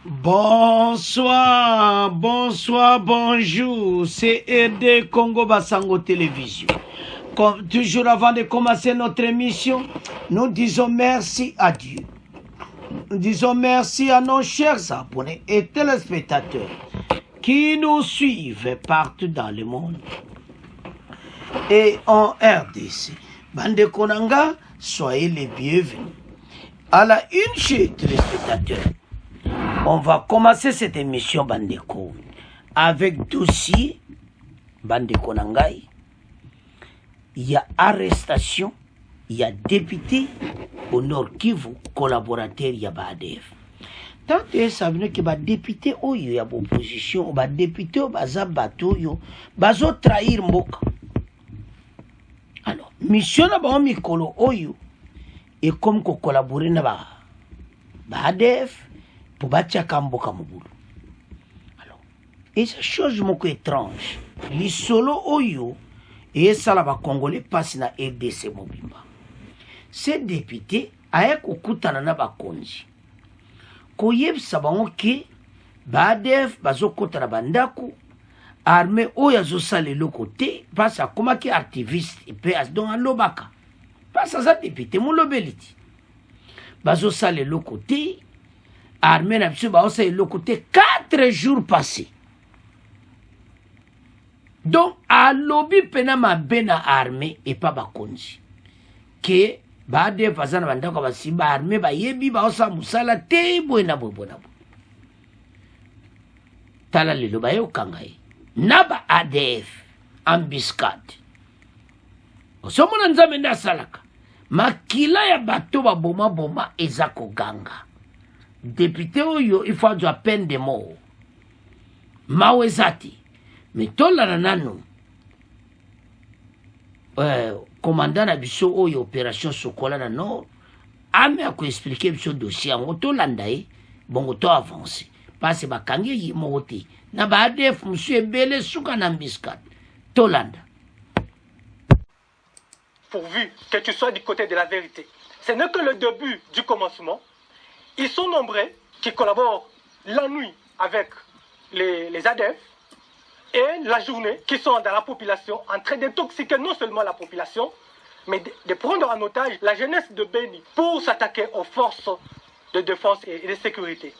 Bonsoir, bonsoir, bonjour. C'est RD Congo Basango Télévision. Comme toujours avant de commencer notre émission, nous disons merci à Dieu. Nous disons merci à nos chers abonnés et téléspectateurs qui nous suivent partout dans le monde et en RDC. Bande Konanga, soyez les bienvenus. À la une chez téléspectateurs. On va commencer cette émission Bandeko avec dossier Bandeko Nangai. Il y a arrestation, il y a député au Nord Kivu, collaborateur, il y a ADF. Tant que ça veut dire que les députés, il y a opposition, les députés, ils ont trahir Mboka. Alors, mission na mikolo oyo et comme ko collaborer na ADF. Pour battre Kamboka Mobulu. Alors, et cette chose moko étrange, les solo oyo et ça là va congolais passe na RDC Mobimba. Ces députés aya kokutana na bakonzi. Koyeb sabango ke BADF bazokota na bandako armée oyo azosala le côté parce à comment ki activiste et peut donc en lobaka. Parce ça député mon lobeliti. Bazosala le côté armée n'a pas le côté 4 jours passés. Donc, à lobby penama bena armée et pas bakonzi. Que bade fazana bandako basi ba armée ba yebi ba osa musala te boina boina. Tala lelo ba yo kangai. Naba ADF embuscade. Osomona nzambe na salaka. Makila ya bato ba boma ezako ganga. Député oyo il faut à peine de mort. Mawezati. Mais tola nanano. Commandant na biso oyo opération Sokola na Nord. Ame a ko expliquer biso dossier en tolanda bongo to avancer. Parce ba kangi yi mote. Na ba ADF monsieur Bele suka na mbiskat. Tolanda. Pourvu que tu sois du côté de la vérité. Ce n'est que le début du commencement. Ils sont nombreux qui collaborent la nuit avec les ADF et la journée qui sont dans la population en train d'intoxiquer non seulement la population, mais de prendre en otage la jeunesse de Beni pour s'attaquer aux forces de défense et de sécurité.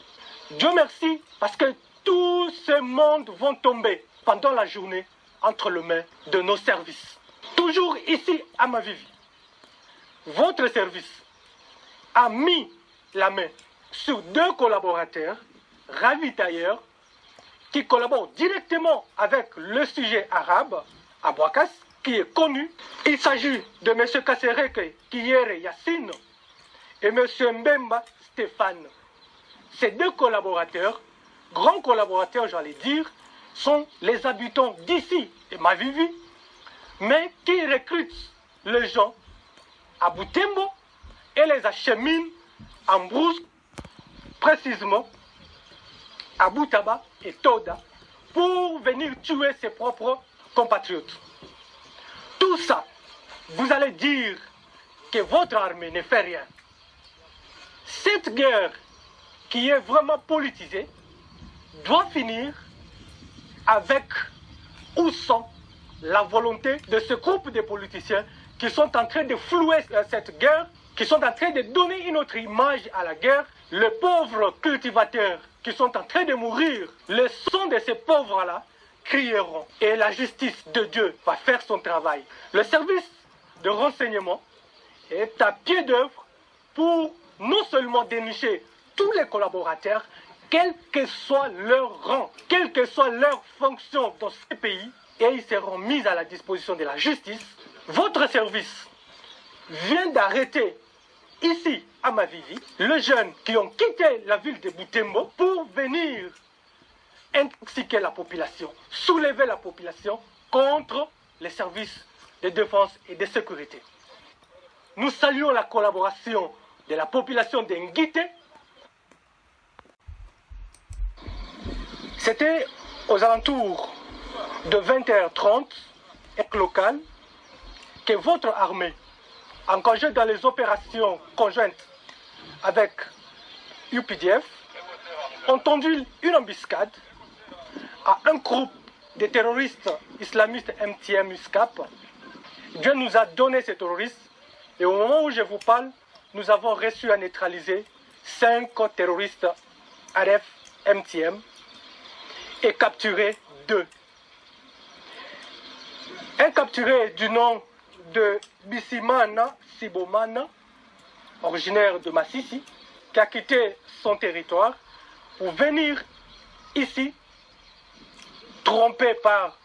Dieu merci parce que tout ce monde vont tomber pendant la journée entre les mains de nos services. Toujours ici à Mavivi, votre service a mis la main sur 2 collaborateurs ravitailleurs qui collaborent directement avec le sujet arabe, Abouakas, qui est connu. Il s'agit de M. Kassereke Kiyere Yassine et M. Mbemba Stéphane. Ces 2 collaborateurs, grands collaborateurs j'allais dire, sont les habitants d'ici, de Mavivi, mais qui recrutent les gens à Boutembo et les acheminent en brousse, précisément à Boutaba et Toda, pour venir tuer ses propres compatriotes. Tout ça, vous allez dire que votre armée ne fait rien. Cette guerre, qui est vraiment politisée, doit finir avec ou sans la volonté de ce groupe de politiciens qui sont en train de flouer cette guerre, qui sont en train de donner une autre image à la guerre. Les pauvres cultivateurs qui sont en train de mourir, le son de ces pauvres-là crieront. Et la justice de Dieu va faire son travail. Le service de renseignement est à pied d'œuvre pour non seulement dénicher tous les collaborateurs, quel que soit leur rang, quelle que soit leur fonction dans ces pays, et ils seront mis à la disposition de la justice. Votre service vient d'arrêter ici à Mavivi les jeunes qui ont quitté la ville de Boutembo pour venir intoxiquer la population, soulever la population contre les services de défense et de sécurité. Nous saluons la collaboration de la population d'Engité. C'était aux alentours de 20h30, heure locale, que votre armée, engagée dans les opérations conjointes avec UPDF, ont tendu une embuscade à un groupe de terroristes islamistes MTM USCAP. Dieu nous a donné ces terroristes et au moment où je vous parle, nous avons réussi à neutraliser 5 terroristes ADF MTM et capturé 2. Un capturé du nom de Bissimana Sibomana, originaire de Massissi, qui a quitté son territoire pour venir ici, trompé par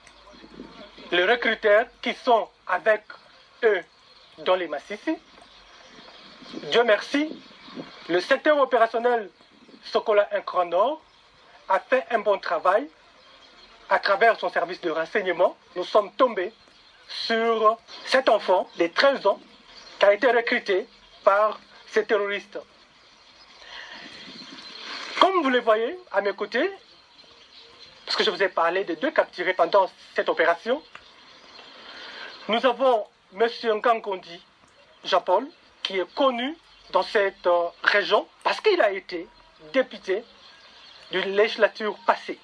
les recruteurs qui sont avec eux dans les Massissi. Dieu merci, le secteur opérationnel Sokola Incran Nord a fait un bon travail. À travers son service de renseignement, nous sommes tombés sur cet enfant de 13 ans qui a été recruté par ces terroristes. Comme vous le voyez à mes côtés, parce que je vous ai parlé de 2 capturés pendant cette opération, nous avons M. Ngangondi Jean-Paul, qui est connu dans cette région parce qu'il a été député d'une législature passée.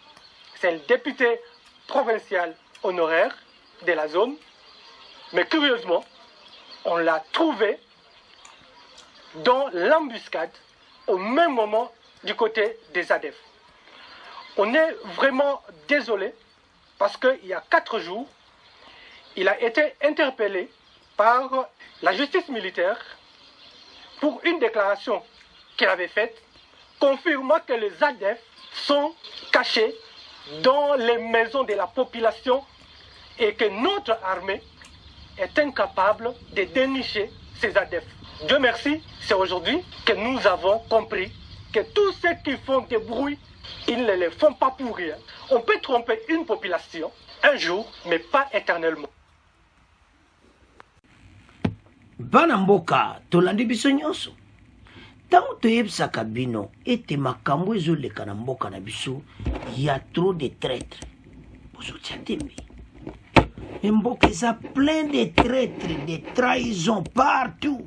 C'est le député provincial honoraire de la zone, mais curieusement, on l'a trouvé dans l'embuscade au même moment du côté des ADF. On est vraiment désolé parce qu'il y a 4 jours, il a été interpellé par la justice militaire pour une déclaration qu'il avait faite confirmant que les ADF sont cachés dans les maisons de la population et que notre armée est incapable de dénicher ces ADF. Dieu merci, c'est aujourd'hui que nous avons compris que tous ceux qui font des bruits, ils ne les font pas pour rien. On peut tromper une population un jour, mais pas éternellement. Bana mboka tolandi biso nyonso ntango toyebisaka bino ete makambo ezoleka na mboka na biso ya trop de traîtres bozotya tembe mboka eza plein de traîtres, de trahison partout.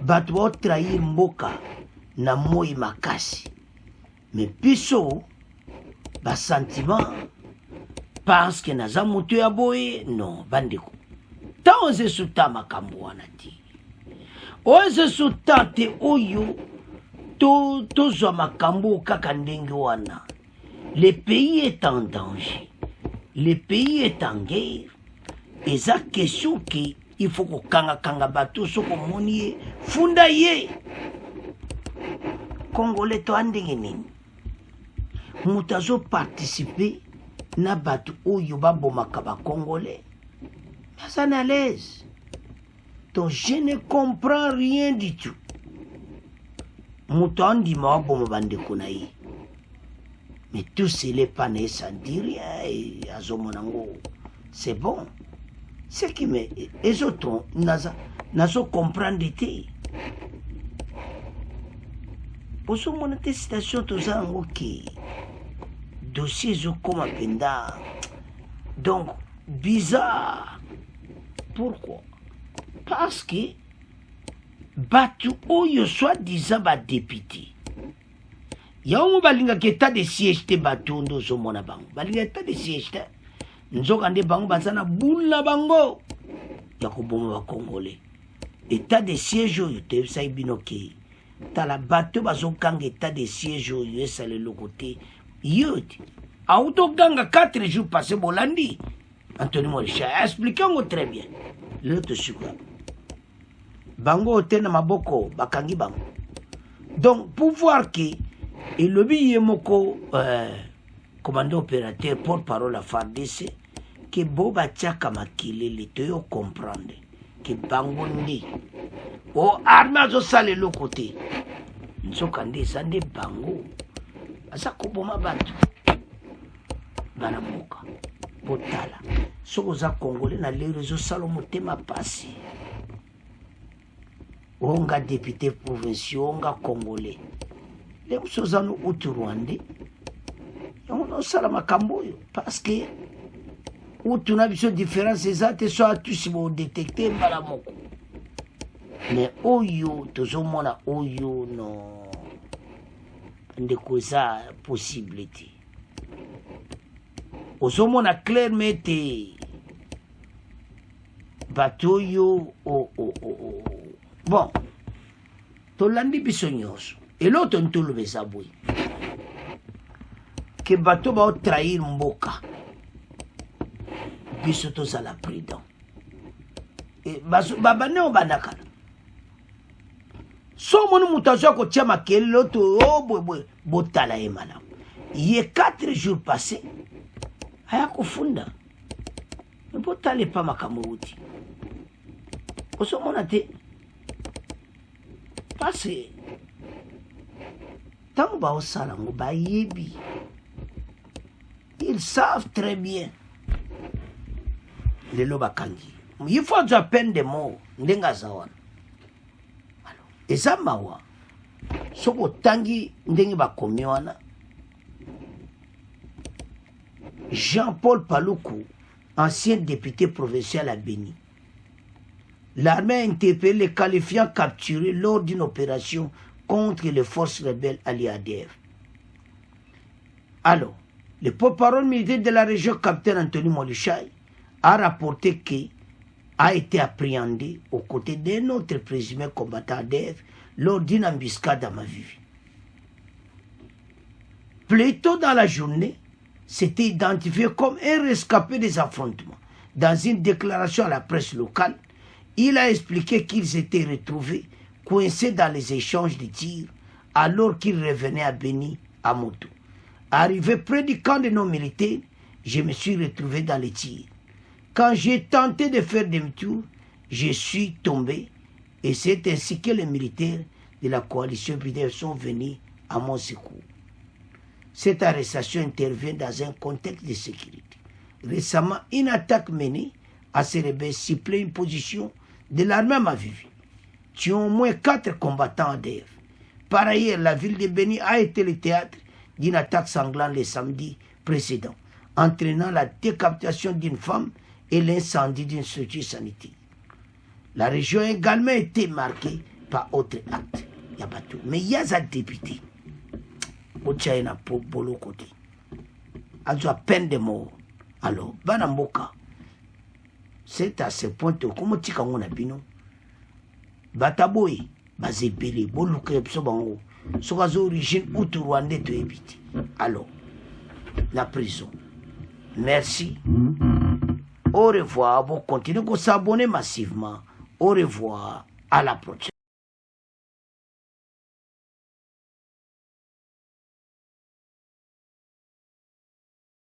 Bato baotrahir mboka na moi makasi, mais biso basentiment parce que naza moto ya boye non bandeko ntango ezesuta makambo wana te oyo ezesuta te oyo tozwa makambo kaka ndenge wana. Le pays est en danger, le pays est en guerre. Eza question ke il faut kokanga bato soko moni ye funda ye Congolais to andenge nini moto azo participer na bato oyo babomaka ba Congolais aza na l'aise. Donc je ne comprends rien du tout. Moto andima waboma bandeko na ye, mais tout cela pas ne sans dire rien et azomonango c'est bon. Ce qui me les autres nazo comprendre te poso mona te citation tozango ki dossier zo koma penda donc bizarre. Pourquoi? Parce que batu oyo soi-disant ba député yaomo balinga ke état de siège te batu ndo zo mona bango balinga état de siège te nzoka nde bango bazana bula bango ya koboma ba Congolais. État de siège oyo te sai binoke tala bato bazokanga état de siège oyo esale lokote yote autoganga 4 jours passé bolandi. Anthony Morisha expliquez-moi très bien. L'autre sucre bango tena maboko bakangi bango. Donc pour voir que et le billet moko commandant opérateur porte-parole à FARDC que boba tchaka makilele to yo comprendre que bango ndi o arma zo sale le côté nsoka ndi sande bango asa koboma bato bana moka botala soko za Congolais na les réseaux salomo tema pasi onga député provincial onga Congolais les choses en outre Rwandais on sala makambo parce que où tu as vision différence exacte soit tu si bon détecter mbala moko mais oyo tozomona oyo non ndeko eza possible te ozomona clairement ete bato oyo bon tolandi biso nyonso eloko ntoloba eza boye ke bato baotrahir mboka biso tozala prudent babane obandakala so omoni moto azwa kotia makelele oto boye botala ye malamu ye 4 jours passé aya kofunda me botala epa makambo uti osomona te parce ntango baosala ngo bayebi ils savent très bien lelo bakangi il faut azwa peine de mort ndenge aza wana eza mawa soki otangi ndenge bakomi wana Jean-Paul Paluku, ancien député provincial à Béni. L'armée a interpellé les qualifiants capturés lors d'une opération contre les forces rebelles alliées à ADF. Alors, le porte-parole militaire de la région, capitaine Anthony Molichai, a rapporté qu'il a été appréhendé aux côtés d'un autre présumé combattant ADF lors d'une embuscade à Mavivi. Plus tôt dans la journée, s'était identifié comme un rescapé des affrontements. Dans une déclaration à la presse locale, il a expliqué qu'ils étaient retrouvés coincés dans les échanges de tirs alors qu'ils revenaient à Béni à moto. Arrivé près du camp de nos militaires, je me suis retrouvé dans les tirs. Quand j'ai tenté de faire demi-tour, je suis tombé et c'est ainsi que les militaires de la coalition PDF sont venus à mon secours. Cette arrestation intervient dans un contexte de sécurité. Récemment, une attaque menée à ces rebelles ciblait une position de l'armée à Mavivi, tuant au moins 4 combattants ADF. Par ailleurs, la ville de Béni a été le théâtre d'une attaque sanglante le samedi précédent, entraînant la décapitation d'une femme et l'incendie d'une structure sanitaire. La région a également été marquée par autres actes. Mais il y a des députés. Ochaina polo côté. Azwa peine de mort. Alors, Banamboka, c'est à ce point que, comme tu as dit, Bataboy, Bazébélé, Boluke, Psobango, soit d'origine outre-rwandais de éviter. Alors, la prison. Merci. Au revoir. Vous continuez à s'abonner massivement. Au revoir. À la prochaine.